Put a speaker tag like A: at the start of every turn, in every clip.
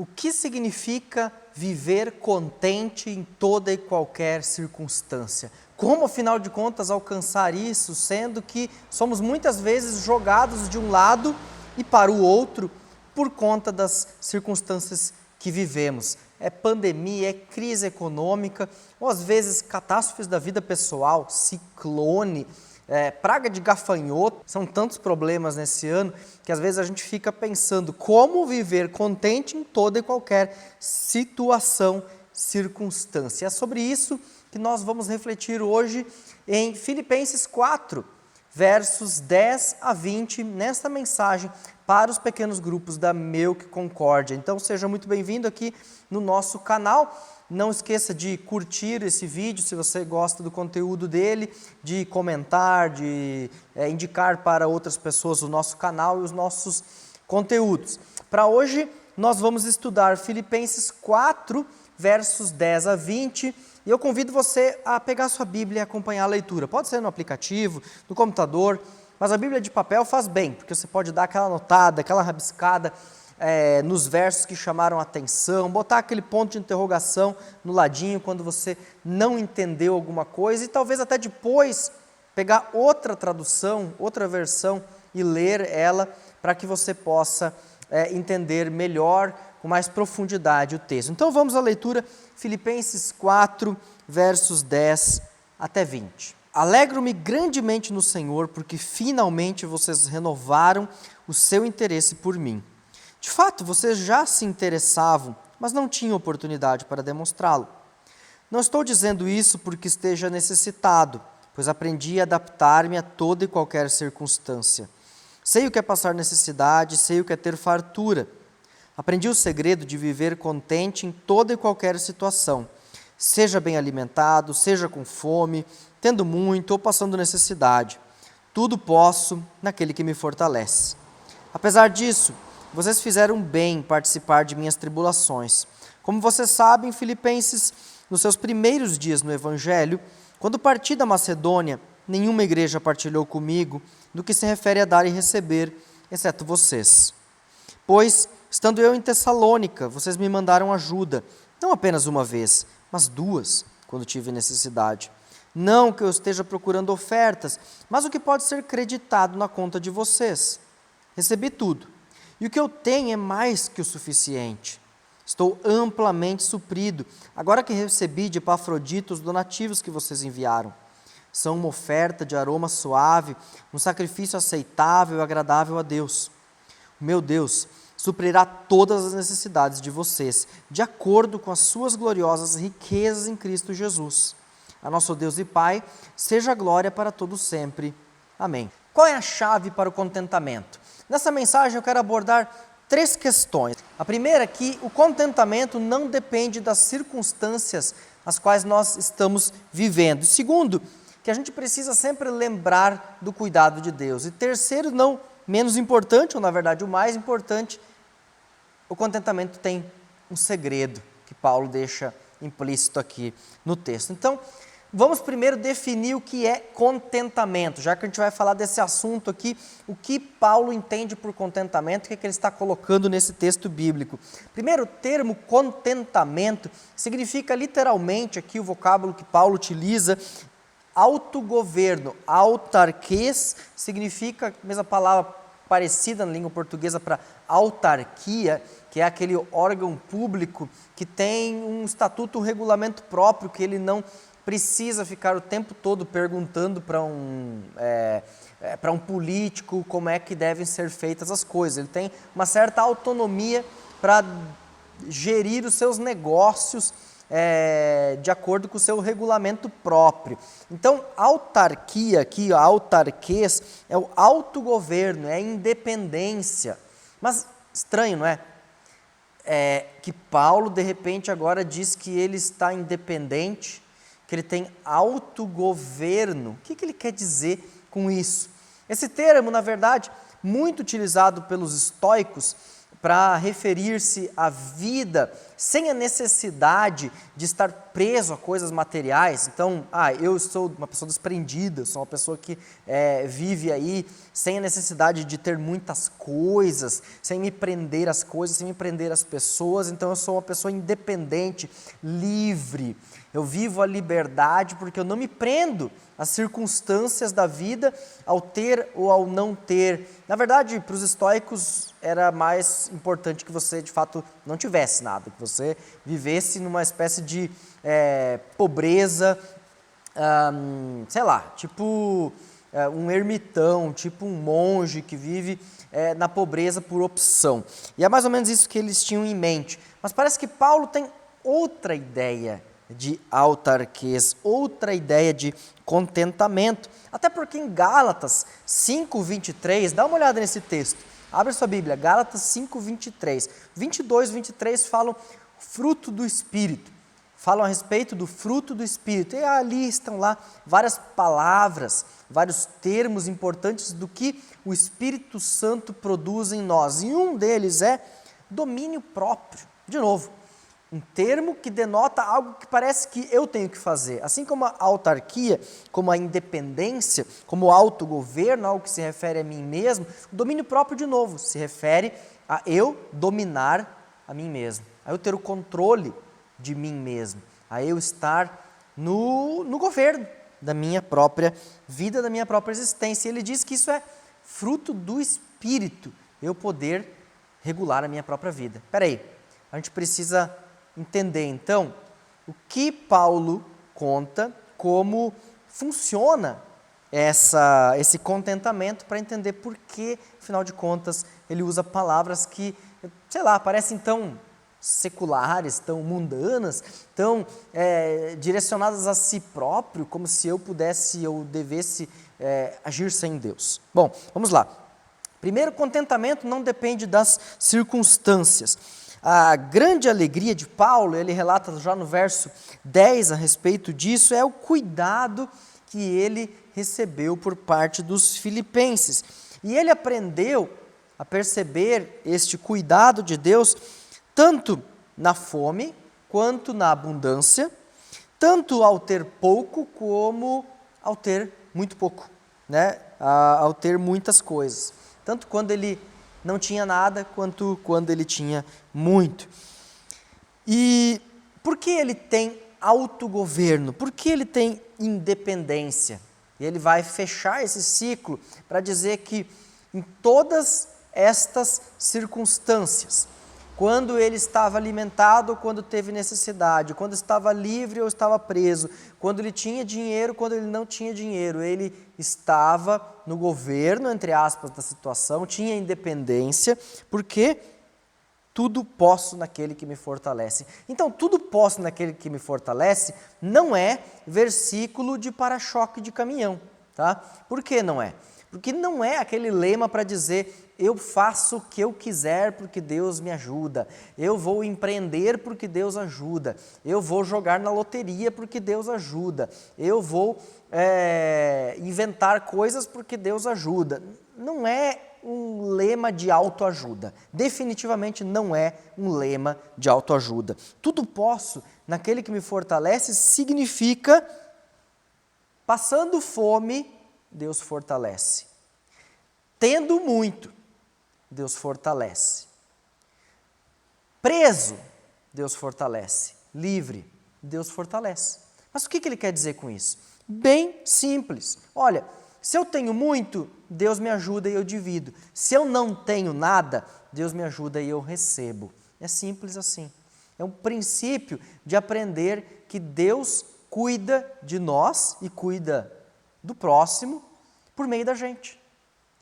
A: O que significa viver contente em toda e qualquer circunstância? Como, afinal de contas, alcançar isso, sendo que somos muitas vezes jogados de um lado e para o outro por conta das circunstâncias que vivemos? É pandemia, é crise econômica, ou às vezes catástrofes da vida pessoal, ciclone, praga de gafanhoto. São tantos problemas nesse ano que às vezes a gente fica pensando como viver contente em toda e qualquer situação, circunstância. É sobre isso que nós vamos refletir hoje em Filipenses 4, versos 10 a 20, nesta mensagem para os pequenos grupos da Melk Concórdia. Então seja muito bem-vindo aqui no nosso canal. Não esqueça de curtir esse vídeo se você gosta do conteúdo dele, de comentar, de indicar para outras pessoas o nosso canal e os nossos conteúdos. Para hoje nós vamos estudar Filipenses 4, versos 10 a 20, e eu convido você a pegar sua Bíblia e acompanhar a leitura. Pode ser no aplicativo, no computador, mas a Bíblia de papel faz bem, porque você pode dar aquela anotada, aquela rabiscada nos versos que chamaram a atenção, botar aquele ponto de interrogação no ladinho quando você não entendeu alguma coisa e talvez até depois pegar outra tradução, outra versão e ler ela para que você possa entender melhor, com mais profundidade o texto. Então vamos à leitura, Filipenses 4, versos 10 até 20. Alegro-me grandemente no Senhor, porque finalmente vocês renovaram o seu interesse por mim. De fato, vocês já se interessavam, mas não tinham oportunidade para demonstrá-lo. Não estou dizendo isso porque esteja necessitado, pois aprendi a adaptar-me a toda e qualquer circunstância. Sei o que é passar necessidade, sei o que é ter fartura. Aprendi o segredo de viver contente em toda e qualquer situação, seja bem alimentado, seja com fome, tendo muito ou passando necessidade. Tudo posso naquele que me fortalece. Apesar disso, vocês fizeram bem em participar de minhas tribulações. Como vocês sabem, Filipenses, nos seus primeiros dias no Evangelho, quando parti da Macedônia, nenhuma igreja partilhou comigo no que se refere a dar e receber, exceto vocês. Pois, estando eu em Tessalônica, vocês me mandaram ajuda, não apenas uma vez, mas duas, quando tive necessidade. Não que eu esteja procurando ofertas, mas o que pode ser creditado na conta de vocês. Recebi tudo, e o que eu tenho é mais que o suficiente. Estou amplamente suprido, agora que recebi de Epafrodito os donativos que vocês enviaram. São uma oferta de aroma suave, um sacrifício aceitável e agradável a Deus. O meu Deus suprirá todas as necessidades de vocês, de acordo com as suas gloriosas riquezas em Cristo Jesus. A nosso Deus e Pai, seja a glória para todos sempre. Amém. Qual é a chave para o contentamento? Nessa mensagem eu quero abordar 3 questões. A primeira é que o contentamento não depende das circunstâncias as quais nós estamos vivendo. Segundo, que a gente precisa sempre lembrar do cuidado de Deus. E terceiro, não menos importante, ou na verdade o mais importante, o contentamento tem um segredo que Paulo deixa implícito aqui no texto. Então, vamos primeiro definir o que é contentamento, já que a gente vai falar desse assunto aqui, o que Paulo entende por contentamento, o que ele está colocando nesse texto bíblico. Primeiro, o termo contentamento significa literalmente, aqui o vocábulo que Paulo utiliza, autogoverno. Autarquês significa a mesma palavra parecida na língua portuguesa para autarquia, que é aquele órgão público que tem um estatuto, um regulamento próprio, que ele não precisa ficar o tempo todo perguntando para um político como é que devem ser feitas as coisas. Ele tem uma certa autonomia para gerir os seus negócios de acordo com o seu regulamento próprio. Então, autarquia aqui, autarquês, é o autogoverno, é a independência. Mas estranho, não é? Que Paulo, de repente, agora diz que ele está independente, que ele tem autogoverno. O que ele quer dizer com isso? Esse termo, na verdade, muito utilizado pelos estoicos para referir-se à vida sem a necessidade de estar preso a coisas materiais. Então, eu sou uma pessoa desprendida, sou uma pessoa que vive aí sem a necessidade de ter muitas coisas, sem me prender às coisas, sem me prender às pessoas. Então, eu sou uma pessoa independente, livre. Eu vivo a liberdade porque eu não me prendo às circunstâncias da vida, ao ter ou ao não ter. Na verdade, para os estoicos era mais importante que você, de fato, não tivesse nada, que você vivesse numa espécie de pobreza, sei lá, tipo um ermitão, tipo um monge que vive na pobreza por opção. E é mais ou menos isso que eles tinham em mente. Mas parece que Paulo tem outra ideia de autarquês, outra ideia de contentamento. Até porque em Gálatas 5:23, dá uma olhada nesse texto, abre sua Bíblia, Gálatas 5:23, 22, 23 falam fruto do Espírito, falam a respeito do fruto do Espírito, e ali estão lá várias palavras, vários termos importantes do que o Espírito Santo produz em nós, e um deles é domínio próprio. De novo, um termo que denota algo que parece que eu tenho que fazer. Assim como a autarquia, como a independência, como o autogoverno, algo que se refere a mim mesmo, o domínio próprio, de novo, se refere a eu dominar a mim mesmo, a eu ter o controle de mim mesmo, a eu estar no governo da minha própria vida, da minha própria existência. E ele diz que isso é fruto do Espírito, eu poder regular a minha própria vida. Espera aí, a gente precisa entender, então, o que Paulo conta, como funciona esse contentamento, para entender por que, afinal de contas, ele usa palavras que, sei lá, parecem tão seculares, tão mundanas, tão direcionadas a si próprio, como se eu pudesse ou devesse agir sem Deus. Bom, vamos lá. Primeiro, contentamento não depende das circunstâncias. A grande alegria de Paulo, ele relata já no verso 10 a respeito disso, é o cuidado que ele recebeu por parte dos filipenses. E ele aprendeu a perceber este cuidado de Deus tanto na fome quanto na abundância, tanto ao ter pouco como ao ter muito pouco, né? Ao ter muitas coisas. Tanto quando ele não tinha nada, quanto quando ele tinha muito. E por que ele tem autogoverno? Por que ele tem independência? E ele vai fechar esse ciclo para dizer que em todas estas circunstâncias, quando ele estava alimentado ou quando teve necessidade, quando estava livre ou estava preso, quando ele tinha dinheiro, quando ele não tinha dinheiro, ele estava no governo, entre aspas, da situação, tinha independência, porque tudo posso naquele que me fortalece. Então, tudo posso naquele que me fortalece não é versículo de para-choque de caminhão, tá? Por que não é? Porque não é aquele lema para dizer, eu faço o que eu quiser porque Deus me ajuda, eu vou empreender porque Deus ajuda, eu vou jogar na loteria porque Deus ajuda, eu vou inventar coisas porque Deus ajuda. Não é um lema de autoajuda, definitivamente não é um lema de autoajuda. Tudo posso naquele que me fortalece significa, passando fome, Deus fortalece. Tendo muito, Deus fortalece. Preso, Deus fortalece. Livre, Deus fortalece. Mas o que ele quer dizer com isso? Bem simples. Olha, se eu tenho muito, Deus me ajuda e eu divido. Se eu não tenho nada, Deus me ajuda e eu recebo. É simples assim. É um princípio de aprender que Deus cuida de nós e cuida do próximo por meio da gente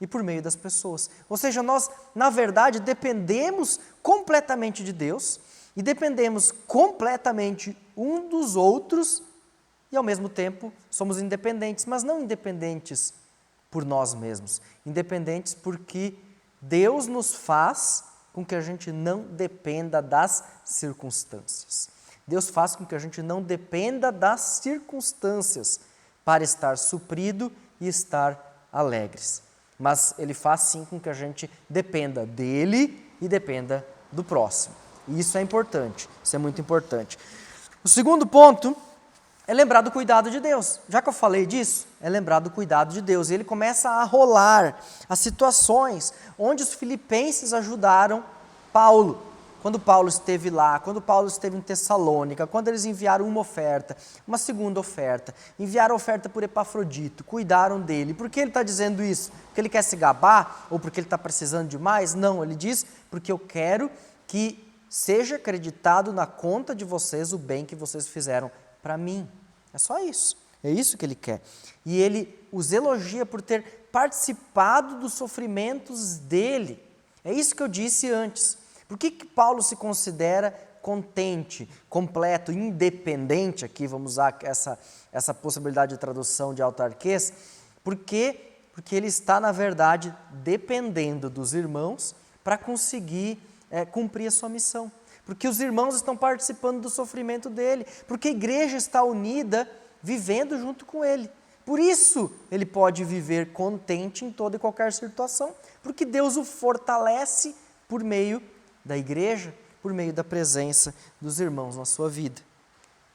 A: e por meio das pessoas. Ou seja, nós, na verdade, dependemos completamente de Deus e dependemos completamente um dos outros e, ao mesmo tempo, somos independentes, mas não independentes por nós mesmos, independentes porque Deus nos faz com que a gente não dependa das circunstâncias. Deus faz com que a gente não dependa das circunstâncias para estar suprido e estar alegres. Mas Ele faz sim com que a gente dependa dEle e dependa do próximo. E isso é importante, isso é muito importante. O segundo ponto é lembrar do cuidado de Deus. Já que eu falei disso, é lembrar do cuidado de Deus. E ele começa a rolar as situações onde os filipenses ajudaram Paulo. Quando Paulo esteve lá, quando Paulo esteve em Tessalônica, quando eles enviaram uma oferta, uma segunda oferta, enviaram oferta por Epafrodito, cuidaram dele. Por que ele está dizendo isso? Porque ele quer se gabar? Ou porque ele está precisando de mais? Não, ele diz, porque eu quero que seja acreditado na conta de vocês o bem que vocês fizeram para mim. É só isso. É isso que ele quer. E ele os elogia por ter participado dos sofrimentos dele. É isso que eu disse antes. Por que Paulo se considera contente, completo, independente? Aqui vamos usar essa possibilidade de tradução de autarquês. Por quê? Porque ele está, na verdade, dependendo dos irmãos para conseguir cumprir a sua missão. Porque os irmãos estão participando do sofrimento dele. Porque a igreja está unida, vivendo junto com ele. Por isso ele pode viver contente em toda e qualquer situação. Porque Deus o fortalece por meio da igreja, por meio da presença dos irmãos na sua vida.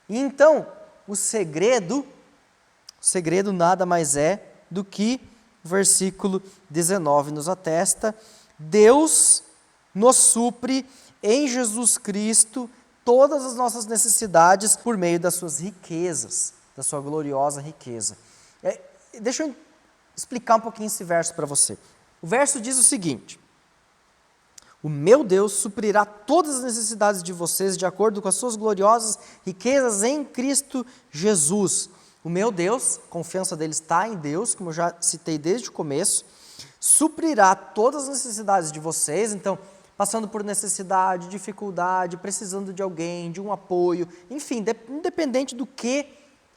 A: E então, o segredo nada mais é do que o versículo 19 nos atesta: Deus nos supre em Jesus Cristo todas as nossas necessidades por meio das suas riquezas, da sua gloriosa riqueza. Deixa eu explicar um pouquinho esse verso para você. O verso diz o seguinte: o meu Deus suprirá todas as necessidades de vocês de acordo com as suas gloriosas riquezas em Cristo Jesus. O meu Deus, a confiança dele está em Deus, como eu já citei desde o começo, suprirá todas as necessidades de vocês. Então, passando por necessidade, dificuldade, precisando de alguém, de um apoio, enfim, independente do que,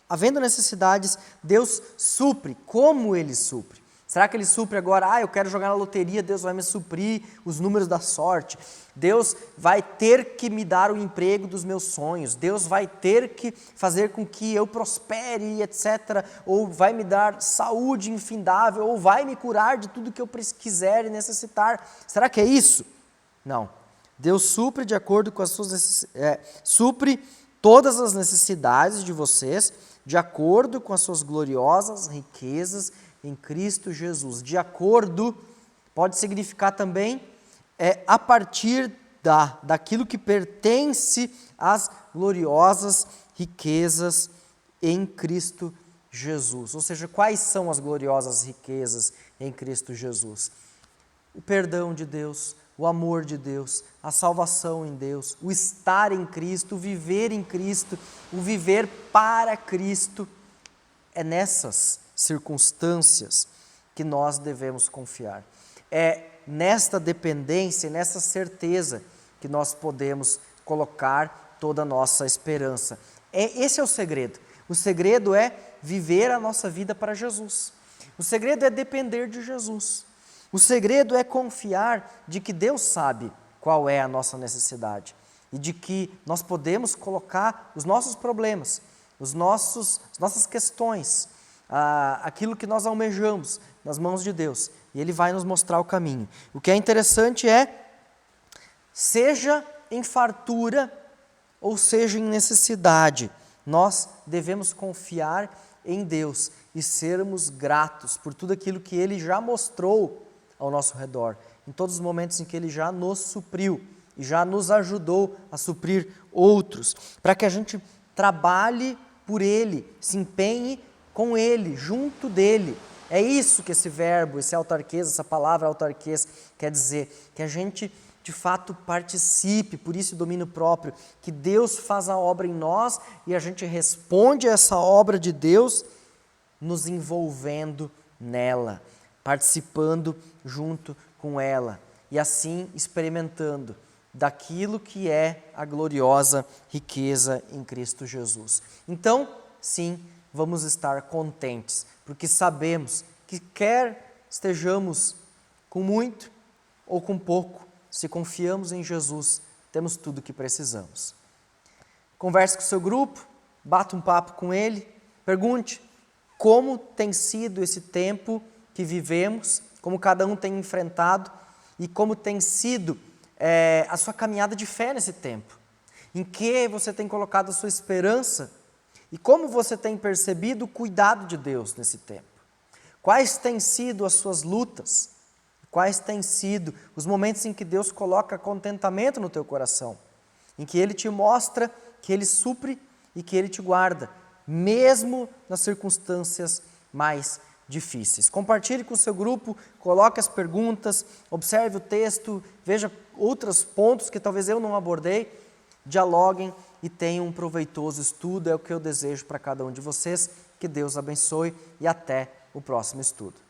A: havendo necessidades, Deus supre. Como ele supre? Será que ele supre agora? Eu quero jogar na loteria, Deus vai me suprir os números da sorte. Deus vai ter que me dar o emprego dos meus sonhos. Deus vai ter que fazer com que eu prospere, etc. Ou vai me dar saúde infindável, ou vai me curar de tudo que eu quiser e necessitar. Será que é isso? Não. Deus supre de acordo com as suas supre todas as necessidades de vocês, de acordo com as suas gloriosas riquezas em Cristo Jesus. De acordo pode significar também a partir daquilo que pertence às gloriosas riquezas em Cristo Jesus. Ou seja, quais são as gloriosas riquezas em Cristo Jesus? O perdão de Deus, o amor de Deus, a salvação em Deus, o estar em Cristo, o viver em Cristo, o viver para Cristo. É nessas circunstâncias que nós devemos confiar. É nesta dependência, nessa certeza que nós podemos colocar toda a nossa esperança. Esse é o segredo. O segredo é viver a nossa vida para Jesus. O segredo é depender de Jesus. O segredo é confiar de que Deus sabe qual é a nossa necessidade e de que nós podemos colocar os nossos problemas, as nossas questões, aquilo que nós almejamos nas mãos de Deus, e Ele vai nos mostrar o caminho. O que é interessante seja em fartura ou seja em necessidade, nós devemos confiar em Deus e sermos gratos por tudo aquilo que Ele já mostrou ao nosso redor, em todos os momentos em que Ele já nos supriu e já nos ajudou a suprir outros, para que a gente trabalhe por Ele, se empenhe com Ele, junto dEle. É isso que esse verbo, esse autarquês, essa palavra autarquês quer dizer, que a gente de fato participe, por isso o domínio próprio, que Deus faz a obra em nós e a gente responde a essa obra de Deus nos envolvendo nela, participando junto com ela e assim experimentando daquilo que é a gloriosa riqueza em Cristo Jesus. Então, sim, vamos estar contentes, porque sabemos que quer estejamos com muito ou com pouco, se confiamos em Jesus, temos tudo o que precisamos. Converse com o seu grupo, bata um papo com ele, pergunte como tem sido esse tempo que vivemos, como cada um tem enfrentado e como tem sido a sua caminhada de fé nesse tempo. Em que você tem colocado a sua esperança e como você tem percebido o cuidado de Deus nesse tempo. Quais têm sido as suas lutas? Quais têm sido os momentos em que Deus coloca contentamento no teu coração? Em que Ele te mostra que Ele supre e que Ele te guarda, mesmo nas circunstâncias mais difíceis. Compartilhe com o seu grupo, coloque as perguntas, observe o texto, veja outros pontos que talvez eu não abordei, dialoguem e tenham um proveitoso estudo, é o que eu desejo para cada um de vocês. Que Deus abençoe e até o próximo estudo.